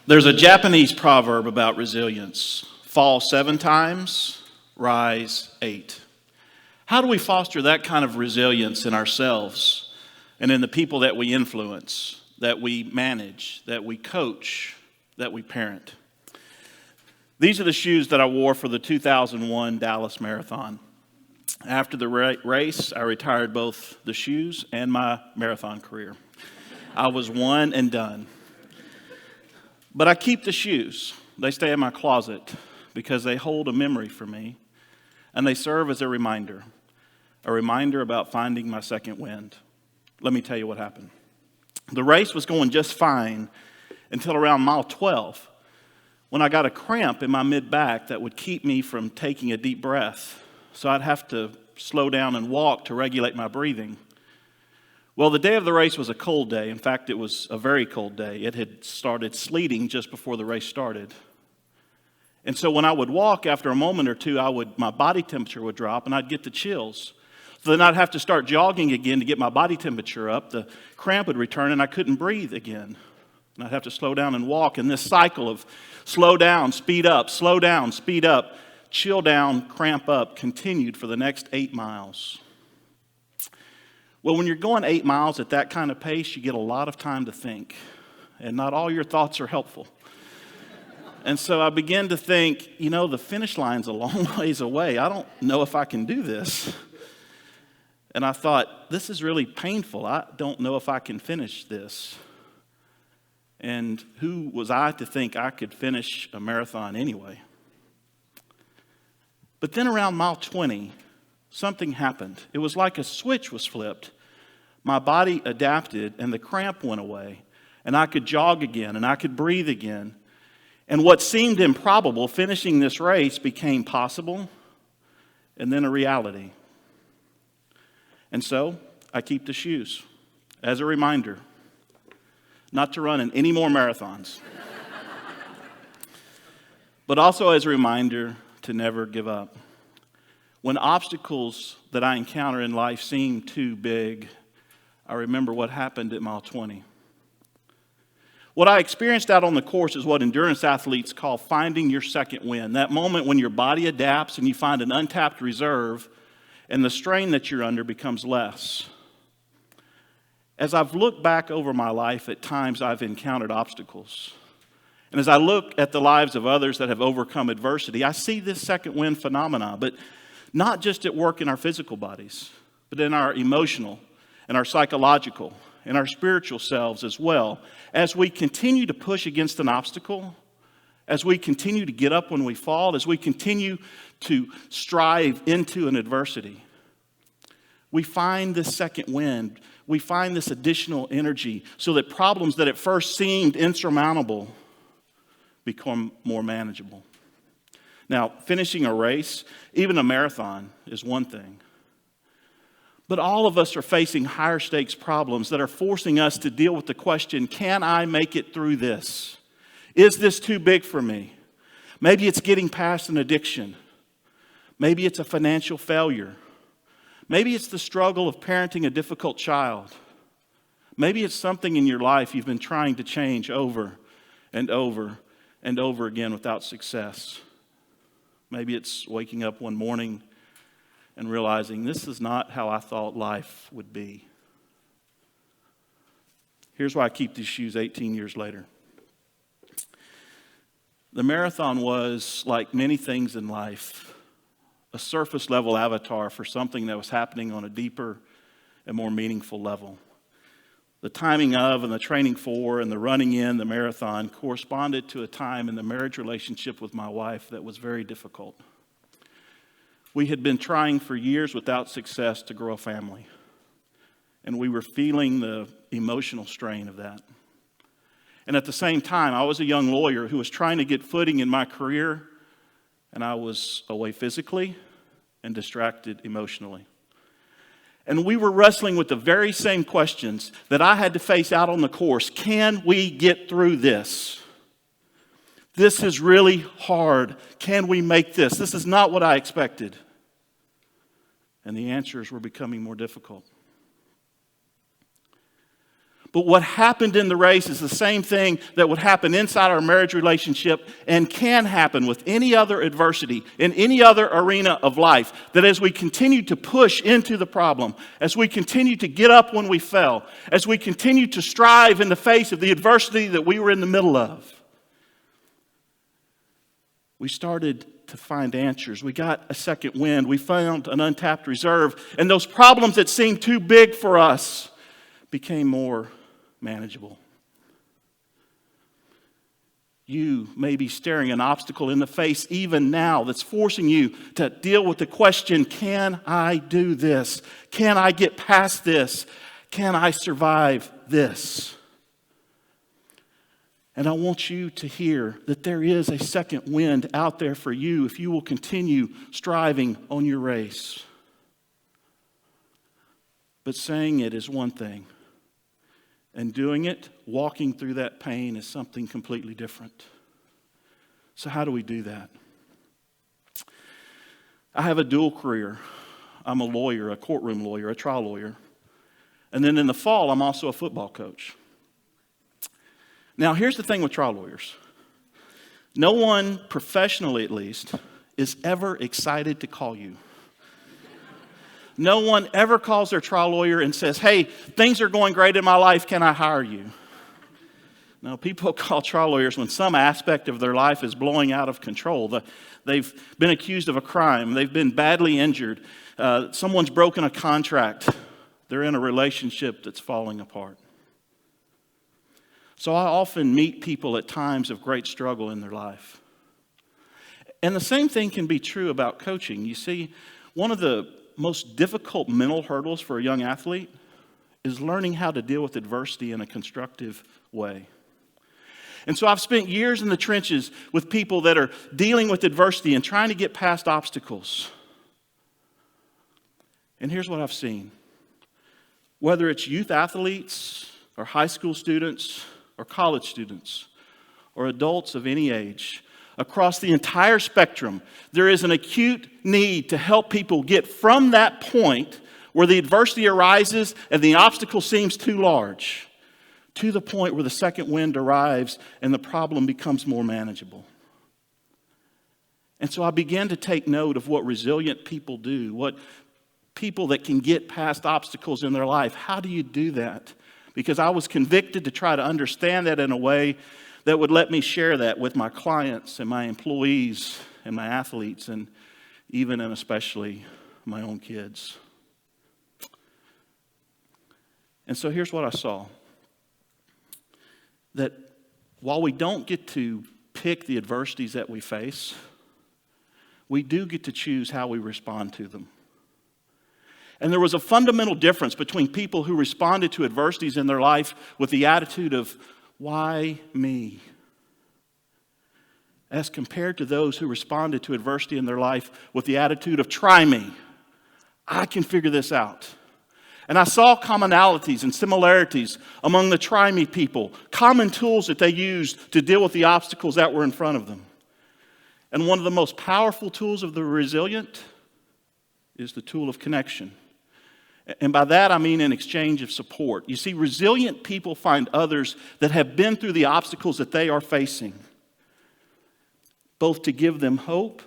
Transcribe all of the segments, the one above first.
There's a Japanese proverb about resilience. Fall 7 times, rise 8. How do we foster that kind of resilience in ourselves and in the people that we influence, that we manage, that we coach, that we parent? These are the shoes that I wore for the 2001 Dallas Marathon. After the race, I retired both the shoes and my marathon career. I was one and done. But I keep the shoes. They stay in my closet because they hold a memory for me, and they serve as a reminder about finding my second wind. Let me tell you what happened. The race was going just fine until around mile 12, when I got a cramp in my mid-back that would keep me from taking a deep breath. So I'd have to slow down and walk to regulate my breathing. Well, the day of the race was a cold day. In fact, it was a very cold day. It had started sleeting just before the race started. And so when I would walk, after a moment or two, my body temperature would drop and I'd get the chills. So then I'd have to start jogging again to get my body temperature up. The cramp would return and I couldn't breathe again. And I'd have to slow down and walk. And this cycle of slow down, speed up, chill down, cramp up continued for the next 8 miles. Well, when you're going 8 miles at that kind of pace, you get a lot of time to think. And not all your thoughts are helpful. And so I began to think, the finish line's a long ways away. I don't know if I can do this. And I thought, this is really painful. I don't know if I can finish this. And who was I to think I could finish a marathon anyway? But then around mile 20, something happened. It was like a switch was flipped. My body adapted and the cramp went away. And I could jog again and I could breathe again. And what seemed improbable, finishing this race, became possible and then a reality. And so I keep the shoes as a reminder not to run in any more marathons. But also as a reminder to never give up. When obstacles that I encounter in life seem too big, I remember what happened at mile 20. What I experienced out on the course is what endurance athletes call finding your second wind. That moment when your body adapts and you find an untapped reserve and the strain that you're under becomes less. As I've looked back over my life, at times I've encountered obstacles. And as I look at the lives of others that have overcome adversity, I see this second wind phenomena, but not just at work in our physical bodies, but in our emotional and our psychological and our spiritual selves as well. As we continue to push against an obstacle, as we continue to get up when we fall, as we continue to strive into an adversity, we find this second wind, we find this additional energy so that problems that at first seemed insurmountable become more manageable. Now, finishing a race, even a marathon, is one thing. But all of us are facing higher stakes problems that are forcing us to deal with the question, can I make it through this? Is this too big for me? Maybe it's getting past an addiction. Maybe it's a financial failure. Maybe it's the struggle of parenting a difficult child. Maybe it's something in your life you've been trying to change over and over and over again without success. Maybe it's waking up one morning and realizing this is not how I thought life would be. Here's why I keep these shoes 18 years later. The marathon was, like many things in life, a surface level avatar for something that was happening on a deeper and more meaningful level. The timing of and the training for and the running in the marathon corresponded to a time in the marriage relationship with my wife that was very difficult. We had been trying for years without success to grow a family, and we were feeling the emotional strain of that. And at the same time, I was a young lawyer who was trying to get footing in my career, and I was away physically and distracted emotionally. And we were wrestling with the very same questions that I had to face out on the course. Can we get through this? This is really hard. Can we make this? This is not what I expected. And the answers were becoming more difficult. But what happened in the race is the same thing that would happen inside our marriage relationship and can happen with any other adversity in any other arena of life. That as we continue to push into the problem, as we continue to get up when we fell, as we continue to strive in the face of the adversity that we were in the middle of, we started to find answers. We got a second wind. We found an untapped reserve. And those problems that seemed too big for us became more manageable. You may be staring an obstacle in the face even now that's forcing you to deal with the question, can I do this? Can I get past this? Can I survive this? And I want you to hear that there is a second wind out there for you if you will continue striving on your race. But saying it is one thing. And doing it, walking through that pain, is something completely different. So how do we do that? I have a dual career. I'm a lawyer, a courtroom lawyer, a trial lawyer. And then in the fall, I'm also a football coach. Now, here's the thing with trial lawyers. No one, professionally at least, is ever excited to call you. No one ever calls their trial lawyer and says, hey, things are going great in my life, can I hire you? No, people call trial lawyers when some aspect of their life is blowing out of control. They've been accused of a crime. They've been badly injured. Someone's broken a contract. They're in a relationship that's falling apart. So I often meet people at times of great struggle in their life. And the same thing can be true about coaching. You see, one of the most difficult mental hurdles for a young athlete is learning how to deal with adversity in a constructive way. And so I've spent years in the trenches with people that are dealing with adversity and trying to get past obstacles. And here's what I've seen. Whether it's youth athletes or high school students or college students or adults of any age, across the entire spectrum, there is an acute need to help people get from that point where the adversity arises and the obstacle seems too large to the point where the second wind arrives and the problem becomes more manageable. And so I began to take note of what resilient people do, what people that can get past obstacles in their life. How do you do that? Because I was convicted to try to understand that in a way that would let me share that with my clients and my employees and my athletes and even and especially my own kids. And so here's what I saw. That while we don't get to pick the adversities that we face, we do get to choose how we respond to them. And there was a fundamental difference between people who responded to adversities in their life with the attitude of, why me? As compared to those who responded to adversity in their life with the attitude of, try me. I can figure this out. And I saw commonalities and similarities among the try me people, common tools that they used to deal with the obstacles that were in front of them. And one of the most powerful tools of the resilient is the tool of connection. And by that I mean an exchange of support. You see, resilient people find others that have been through the obstacles that they are facing, both to give them hope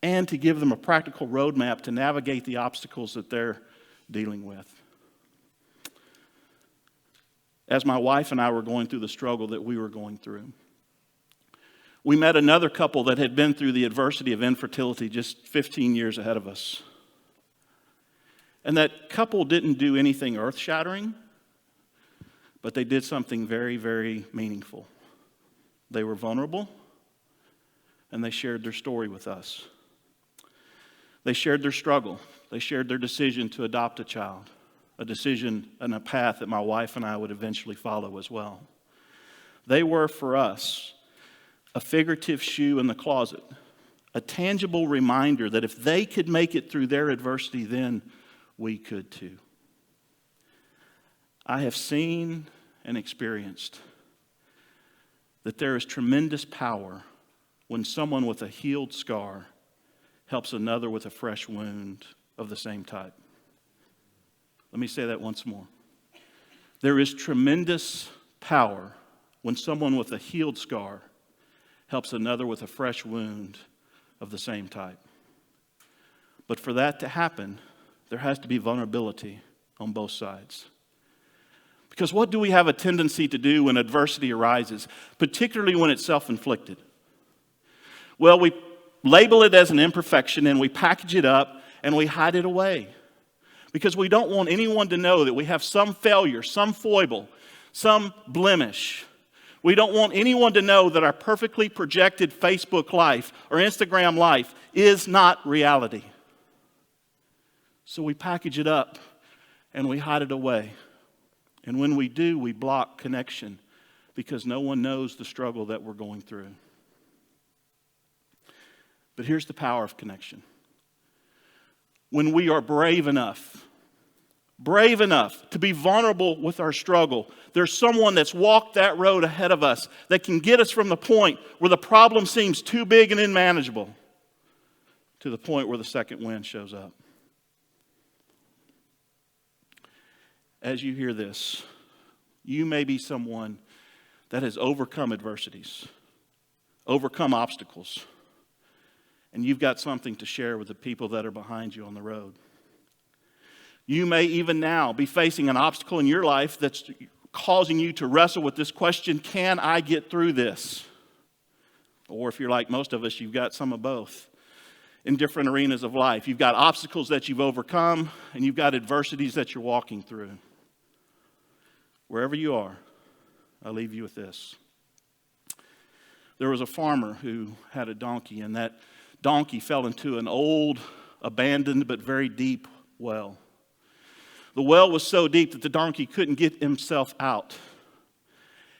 and to give them a practical roadmap to navigate the obstacles that they're dealing with. As my wife and I were going through the struggle that we were going through, we met another couple that had been through the adversity of infertility just 15 years ahead of us. And that couple didn't do anything earth-shattering, but they did something very, very meaningful. They were vulnerable, and they shared their story with us. They shared their struggle. They shared their decision to adopt a child, a decision and a path that my wife and I would eventually follow as well. They were, for us, a figurative shoe in the closet, a tangible reminder that if they could make it through their adversity, then we could too. I have seen and experienced that there is tremendous power when someone with a healed scar helps another with a fresh wound of the same type. Let me say that once more. There is tremendous power when someone with a healed scar helps another with a fresh wound of the same type. But for that to happen, there has to be vulnerability on both sides. Because what do we have a tendency to do when adversity arises, particularly when it's self-inflicted? Well, we label it as an imperfection and we package it up and we hide it away. Because we don't want anyone to know that we have some failure, some foible, some blemish. We don't want anyone to know that our perfectly projected Facebook life or Instagram life is not reality. So we package it up and we hide it away. And when we do, we block connection because no one knows the struggle that we're going through. But here's the power of connection. When we are brave enough to be vulnerable with our struggle, there's someone that's walked that road ahead of us that can get us from the point where the problem seems too big and unmanageable to the point where the second wind shows up. As you hear this, you may be someone that has overcome adversities, overcome obstacles, and you've got something to share with the people that are behind you on the road. You may even now be facing an obstacle in your life that's causing you to wrestle with this question, can I get through this? Or if you're like most of us, you've got some of both in different arenas of life. You've got obstacles that you've overcome, and you've got adversities that you're walking through. Wherever you are, I'll leave you with this. There was a farmer who had a donkey, and that donkey fell into an old, abandoned, but very deep well. The well was so deep that the donkey couldn't get himself out.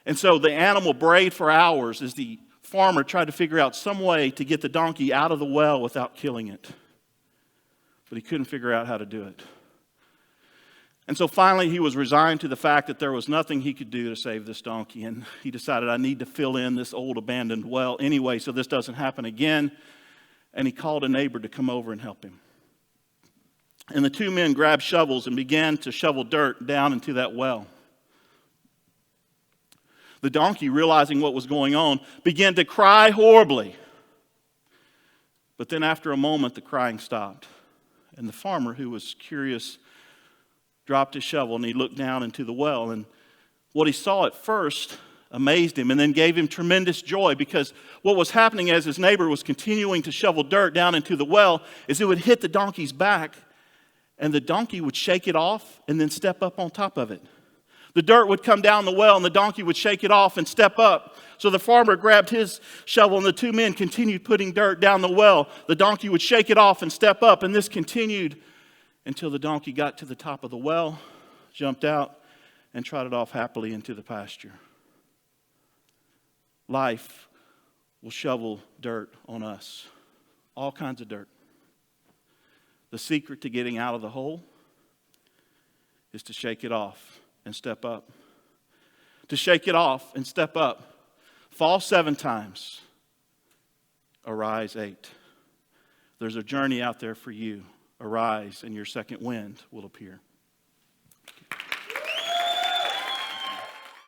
And so the animal brayed for hours as the farmer tried to figure out some way to get the donkey out of the well without killing it. But he couldn't figure out how to do it. And so finally he was resigned to the fact that there was nothing he could do to save this donkey. And he decided, I need to fill in this old abandoned well anyway so this doesn't happen again. And he called a neighbor to come over and help him. And the two men grabbed shovels and began to shovel dirt down into that well. The donkey, realizing what was going on, began to cry horribly. But then after a moment, the crying stopped. And the farmer, who was curious, dropped his shovel and he looked down into the well. And what he saw at first amazed him and then gave him tremendous joy, because what was happening as his neighbor was continuing to shovel dirt down into the well is it would hit the donkey's back and the donkey would shake it off and then step up on top of it. The dirt would come down the well and the donkey would shake it off and step up. So the farmer grabbed his shovel and the two men continued putting dirt down the well. The donkey would shake it off and step up, and this continued until the donkey got to the top of the well, jumped out, and trotted off happily into the pasture. Life will shovel dirt on us, all kinds of dirt. The secret to getting out of the hole is to shake it off and step up. To shake it off and step up. Fall 7 times, arise 8. There's a journey out there for you. Arise and your second wind will appear.